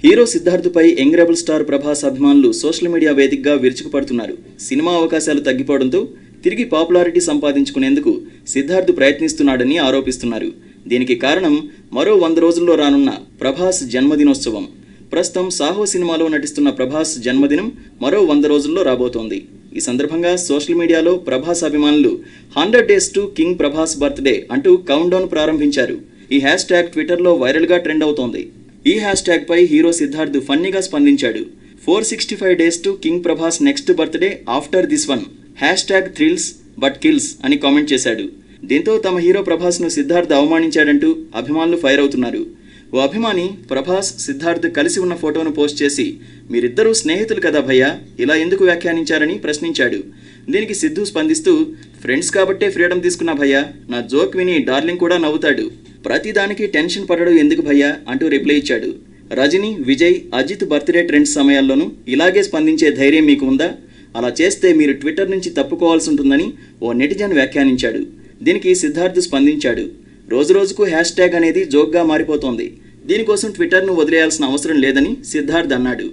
Hero సిద్ధార్థ్పై young rebel star Prabhas అభిమానులు social media వేదికగా విరుచుకుపడుతున్నారు. సినిమా అవకాశాలు తగ్గిపోవడంతో తిరిగి పాపులారిటీ సంపాదించుకునేందుకు సిద్ధార్థ్ ప్రయత్నిస్తున్నాడని ఆరోపిస్తున్నారు. దీనికి కారణం మరో 100 రోజుల్లో రానున్న ప్రభాస్ జన్మదినోత్సవం. ప్రస్తుతం సాహో సినిమాలో నటిస్తున్న ప్రభాస్ జన్మదినం మరో 100 రోజుల్లో రాబోతోంది. ఈ సందర్భంగా సోషల్ మీడియాలో ప్రభాస్ అభిమానులు 100 days to king Prabhas birthday అంటూ కౌంట్ డౌన్ ప్రారంభించారు. ఈ హ్యాష్ ట్యాగ్ ట్విట్టర్లో వైరల్గా ట్రెండ్ అవుతోంది. ఈ హ్యాష్ ట్యాగ్ పై హీరో సిద్ధార్థ్ ఫన్నీగా స్పందించాడు. 465 days to king Prabhas next birthday after this one hash tag thrills but kills అని కామెంట్ చేశాడు. దీంతో తమ హీరో ప్రభాస్ను సిద్ధార్థ్ అవమానించాడంటూ అభిమానులు ఫైర్ అవుతున్నారు. ఓ అభిమాని ప్రభాస్ సిద్ధార్థ్ కలిసి ఉన్న ఫోటోను పోస్ట్ చేసి, మీరిద్దరూ స్నేహితులు కదా భయ్యా, ఇలా ఎందుకు వ్యాఖ్యానించారని ప్రశ్నించాడు. దీనికి సిద్ధు స్పందిస్తూ, ఫ్రెండ్స్ కాబట్టే ఫ్రీడమ్ తీసుకున్నా భయ్యా, నా జోక్ విని డార్లింగ్ కూడా నవ్వుతాడు, ప్రతిదానికి టెన్షన్ పడడం ఎందుకు భయ్యా అంటూ రిప్లై ఇచ్చాడు. రజనీ, విజయ్, అజిత్ బర్త్డే ట్రెండ్స్ సమయాల్లోనూ ఇలాగే స్పందించే ధైర్యం మీకు ఉందా? అలా చేస్తే మీరు ట్విట్టర్ నుంచి తప్పుకోవాల్సి ఉంటుందని ఓ నెటిజన్ వ్యాఖ్యానించాడు. దీనికి సిద్ధార్థ్ స్పందించాడు, రోజురోజుకు హ్యాష్ ట్యాగ్ అనేది జోక్గా మారిపోతోంది, దీనికోసం ట్విట్టర్ను వదిలేయాల్సిన అవసరం లేదని సిద్ధార్థ్ అన్నాడు.